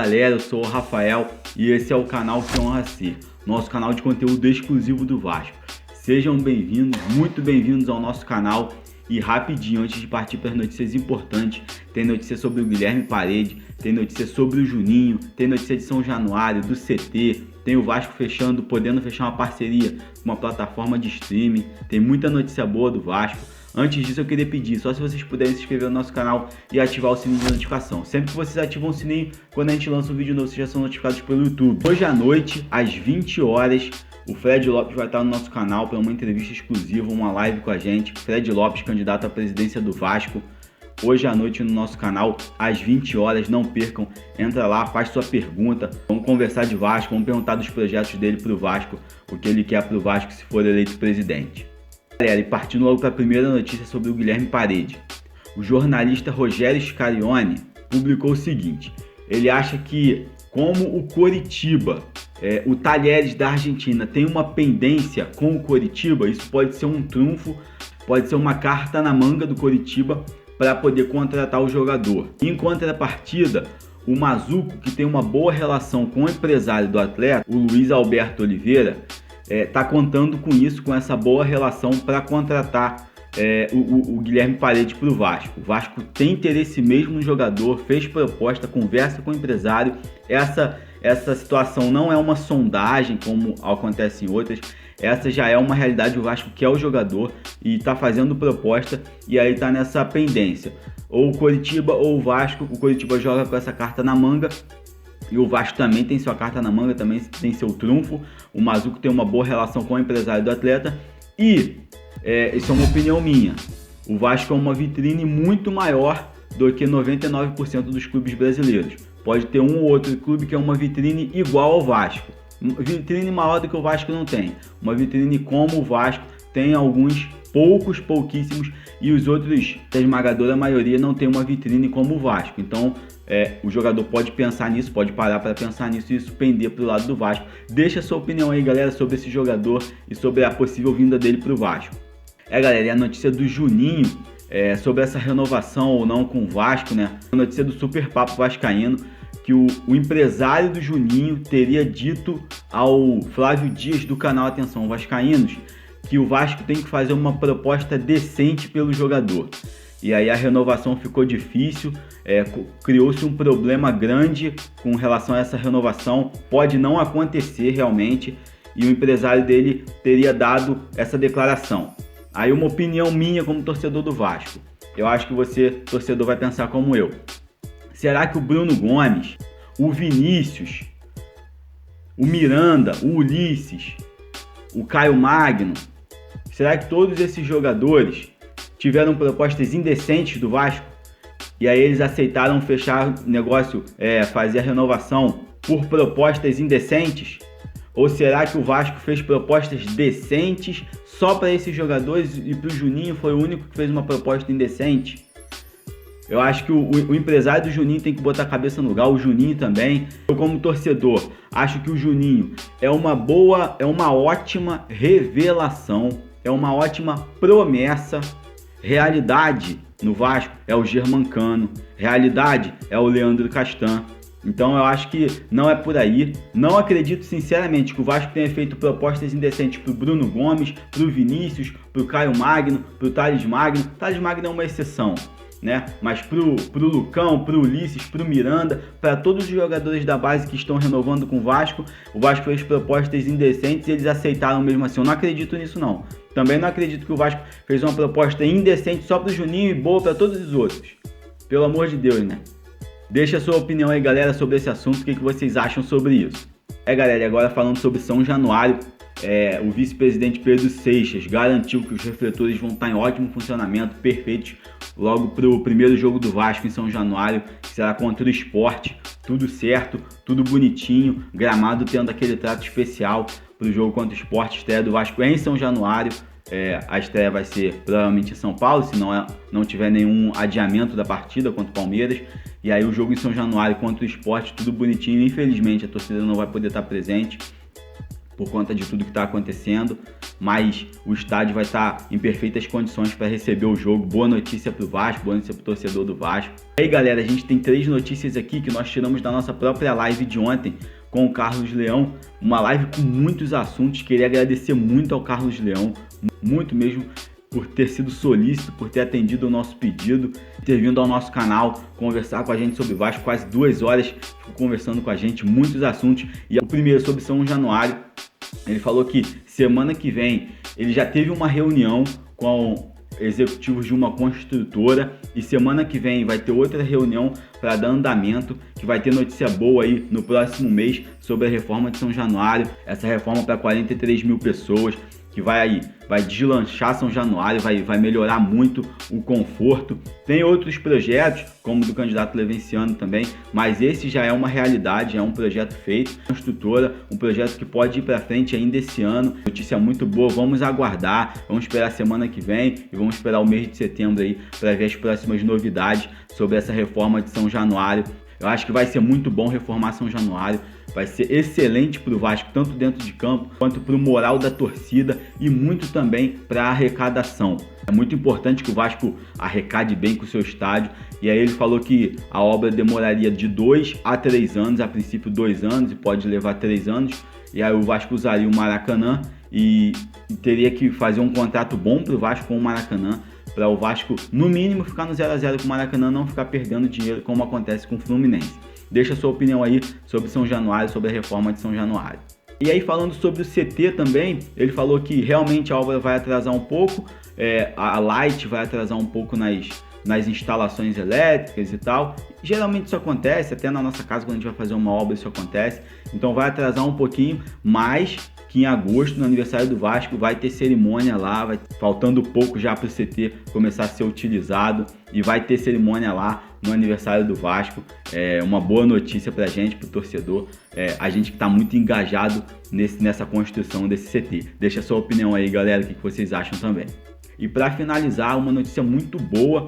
galera, eu sou o Rafael e esse é o canal Que Honra Ser, nosso canal de conteúdo exclusivo do Vasco. Sejam bem-vindos, muito bem-vindos ao nosso canal. E rapidinho, antes de partir para as notícias importantes, tem notícia sobre o Guilherme Parede, tem notícia sobre o Juninho, tem notícia de São Januário, do CT, tem o Vasco podendo fechar uma parceria com uma plataforma de streaming, tem muita notícia boa do Vasco. Antes disso eu queria pedir, só se vocês puderem se inscrever no nosso canal e ativar o sininho de notificação. Sempre que vocês ativam o sininho, quando a gente lança um vídeo novo, vocês já são notificados pelo YouTube. Hoje à noite, às 20 horas, o Fred Lopes vai estar no nosso canal para uma entrevista exclusiva, uma live com a gente. Fred Lopes, candidato à presidência do Vasco. Hoje à noite no nosso canal, às 20 horas, não percam. Entra lá, faz sua pergunta. Vamos conversar de Vasco, vamos perguntar dos projetos dele para o Vasco, o que ele quer para o Vasco se for eleito presidente. Galera, e partindo logo para a primeira notícia sobre o Guilherme Parede. O jornalista Rogério Scarione publicou o seguinte: ele acha que, como o Coritiba, o Talheres da Argentina, tem uma pendência com o Coritiba, isso pode ser um trunfo, pode ser uma carta na manga do Coritiba para poder contratar o jogador. Em contrapartida, o Mazuco, que tem uma boa relação com o empresário do atleta, o Luiz Alberto Oliveira, está contando com isso, com essa boa relação para contratar o Guilherme Parede para o Vasco. O Vasco tem interesse mesmo no jogador, fez proposta, conversa com o empresário. Essa situação não é uma sondagem como acontece em outras, essa já é uma realidade. O Vasco quer o jogador e está fazendo proposta, e aí está nessa pendência. Ou o Coritiba ou o Vasco. O Coritiba joga com essa carta na manga, e o Vasco também tem sua carta na manga, também tem seu trunfo. O Mazuco tem uma boa relação com o empresário do atleta. E, isso é uma opinião minha, o Vasco é uma vitrine muito maior do que 99% dos clubes brasileiros. Pode ter um ou outro clube que é uma vitrine igual ao Vasco. Vitrine maior do que o Vasco não tem. Uma vitrine como o Vasco tem alguns pouquíssimos, e os outros, a esmagadora maioria, não tem uma vitrine como o Vasco. Então, o jogador pode pensar nisso, pode parar para pensar nisso e isso pender para o lado do Vasco. Deixa a sua opinião aí, galera, sobre esse jogador e sobre a possível vinda dele para o Vasco. Galera, e a notícia do Juninho, sobre essa renovação ou não com o Vasco, né? A notícia do Super Papo Vascaíno, que o empresário do Juninho teria dito ao Flávio Dias do canal Atenção Vascaínos que o Vasco tem que fazer uma proposta decente pelo jogador. E aí a renovação ficou difícil, criou-se um problema grande com relação a essa renovação. Pode não acontecer realmente, e o empresário dele teria dado essa declaração. Aí uma opinião minha como torcedor do Vasco. Eu acho que você, torcedor, vai pensar como eu. Será que o Bruno Gomes, o Vinícius, o Miranda, o Ulisses, o Caio Magno, será que todos esses jogadores tiveram propostas indecentes do Vasco e aí eles aceitaram fechar o negócio, fazer a renovação por propostas indecentes? Ou será que o Vasco fez propostas decentes só para esses jogadores e para o Juninho foi o único que fez uma proposta indecente? Eu acho que o empresário do Juninho tem que botar a cabeça no lugar, o Juninho também. Eu, como torcedor, acho que o Juninho é uma ótima revelação, é uma ótima promessa. Realidade no Vasco é o Germancano, realidade é o Leandro Castan. Então eu acho que não é por aí. Não acredito sinceramente que o Vasco tenha feito propostas indecentes para o Bruno Gomes, para o Vinícius, para o Caio Magno, para o Thales Magno. Thales Magno é uma exceção, né? Mas pro Lucão, pro Ulisses, pro Miranda, para todos os jogadores da base que estão renovando com o Vasco fez propostas indecentes e eles aceitaram mesmo assim. Eu não acredito nisso, não. Também não acredito que o Vasco fez uma proposta indecente só pro Juninho e boa para todos os outros. Pelo amor de Deus, né? Deixa a sua opinião aí, galera, sobre esse assunto, o que vocês acham sobre isso. Galera, e agora falando sobre São Januário, o vice-presidente Pedro Seixas garantiu que os refletores vão estar em ótimo funcionamento, perfeitos, logo para o primeiro jogo do Vasco em São Januário, que será contra o Sport. Tudo certo, tudo bonitinho, gramado tendo aquele trato especial para o jogo contra o Sport. Estreia do Vasco em São Januário. A estreia vai ser provavelmente em São Paulo, se não tiver nenhum adiamento da partida contra o Palmeiras. E aí o jogo em São Januário contra o Sport, tudo bonitinho. Infelizmente a torcida não vai poder estar presente. por conta de tudo que está acontecendo, mas o estádio vai estar em perfeitas condições para receber o jogo. Boa notícia para o Vasco, boa notícia para o torcedor do Vasco. E aí, galera, a gente tem 3 notícias aqui que nós tiramos da nossa própria live de ontem com o Carlos Leão, uma live com muitos assuntos. Queria agradecer muito ao Carlos Leão, muito mesmo, por ter sido solícito, por ter atendido o nosso pedido, ter vindo ao nosso canal conversar com a gente sobre Vasco. Quase 2 horas ficou conversando com a gente, muitos assuntos. E o primeiro sobre São Januário. Ele falou que semana que vem ele já teve uma reunião com executivos de uma construtora e semana que vem vai ter outra reunião para dar andamento, que vai ter notícia boa aí no próximo mês sobre a reforma de São Januário, essa reforma para 43 mil pessoas, que vai deslanchar São Januário, vai melhorar muito o conforto. Tem outros projetos, como o do candidato Levenciano também, mas esse já é uma realidade, é um projeto feito, construtora, um projeto que pode ir para frente ainda esse ano. Notícia muito boa, vamos aguardar, vamos esperar a semana que vem e vamos esperar o mês de setembro aí para ver as próximas novidades sobre essa reforma de São Januário. Eu acho que vai ser muito bom reformar São Januário, vai ser excelente para o Vasco, tanto dentro de campo quanto para o moral da torcida e muito também para a arrecadação. É muito importante que o Vasco arrecade bem com o seu estádio, e aí ele falou que a obra demoraria de 2 a 3 anos, a princípio 2 anos e pode levar 3 anos, e aí o Vasco usaria o Maracanã e teria que fazer um contrato bom para o Vasco com o Maracanã, para o Vasco, no mínimo, ficar no 0 a 0 com o Maracanã, não ficar perdendo dinheiro como acontece com o Fluminense. Deixa a sua opinião aí sobre São Januário, sobre a reforma de São Januário. E aí, falando sobre o CT também, ele falou que realmente a obra vai atrasar um pouco, a Light vai atrasar um pouco nas instalações elétricas e tal. Geralmente isso acontece, até na nossa casa quando a gente vai fazer uma obra isso acontece. Então vai atrasar um pouquinho, mas que em agosto, no aniversário do Vasco, vai ter cerimônia lá, faltando pouco já para o CT começar a ser utilizado, e vai ter cerimônia lá no aniversário do Vasco. É uma boa notícia para a gente, para o torcedor, a gente que está muito engajado nessa construção desse CT. Deixa a sua opinião aí, galera, o que vocês acham também. E para finalizar, uma notícia muito boa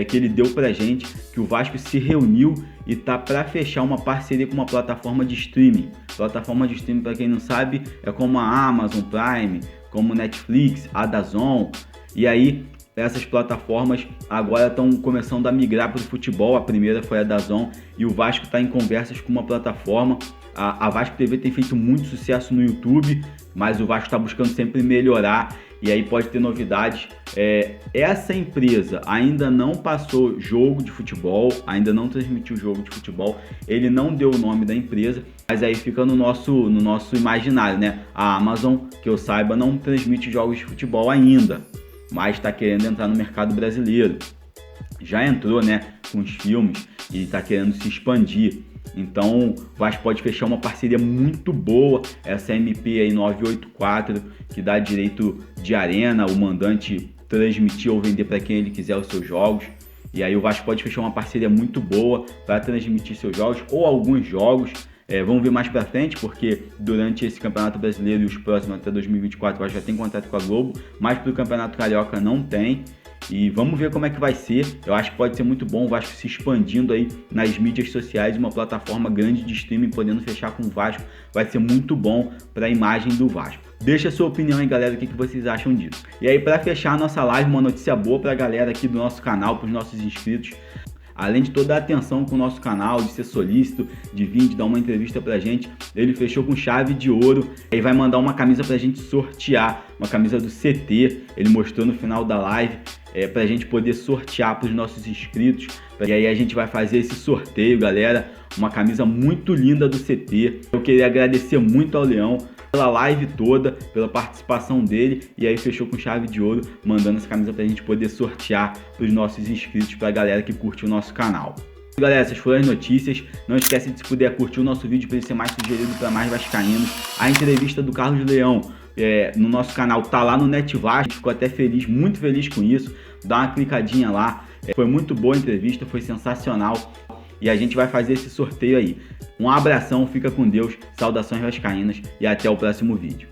que ele deu pra gente, que o Vasco se reuniu e tá para fechar uma parceria com uma plataforma de streaming. Plataforma de streaming, para quem não sabe, é como a Amazon Prime, como Netflix, a DAZN. E aí essas plataformas agora estão começando a migrar para o futebol. A primeira foi a DAZN e o Vasco está em conversas com uma plataforma. A Vasco TV tem feito muito sucesso no YouTube, mas o Vasco está buscando sempre melhorar, e aí pode ter novidades. Essa empresa ainda não passou jogo de futebol, ainda não transmitiu jogo de futebol, ele não deu o nome da empresa, mas aí fica no nosso imaginário, né? A Amazon, que eu saiba, não transmite jogos de futebol ainda, mas está querendo entrar no mercado brasileiro. Já entrou, né, com os filmes e está querendo se expandir. Então o Vasco pode fechar uma parceria muito boa, essa MP aí 984, que dá direito de arena, o mandante transmitir ou vender para quem ele quiser os seus jogos. E aí o Vasco pode fechar uma parceria muito boa para transmitir seus jogos ou alguns jogos. Vamos ver mais para frente, porque durante esse Campeonato Brasileiro e os próximos até 2024 o Vasco já tem contrato com a Globo, mas para o Campeonato Carioca não tem. E vamos ver como é que vai ser. Eu acho que pode ser muito bom o Vasco se expandindo aí nas mídias sociais, uma plataforma grande de streaming podendo fechar com o Vasco. Vai ser muito bom para a imagem do Vasco. Deixa a sua opinião aí, galera, o que vocês acham disso. E aí, para fechar a nossa live, uma notícia boa para a galera aqui do nosso canal, para os nossos inscritos. Além de toda a atenção com o nosso canal, de ser solícito, de vir, de dar uma entrevista pra gente, ele fechou com chave de ouro e vai mandar uma camisa pra gente sortear, uma camisa do CT, ele mostrou no final da live, pra gente poder sortear pros nossos inscritos. E aí a gente vai fazer esse sorteio, galera, uma camisa muito linda do CT. Eu queria agradecer muito ao Leão pela live toda, pela participação dele, e aí fechou com chave de ouro, mandando essa camisa pra gente poder sortear pros nossos inscritos, pra galera que curte o nosso canal. Galera, essas foram as notícias. Não esquece de, se puder, curtir o nosso vídeo para ele ser mais sugerido para mais vascaínos. A entrevista do Carlos Leão no nosso canal tá lá no NetVasco, a gente ficou até feliz, muito feliz com isso. Dá uma clicadinha lá, foi muito boa a entrevista, foi sensacional. E a gente vai fazer esse sorteio aí. Um abração, fica com Deus, saudações vascaínas e até o próximo vídeo.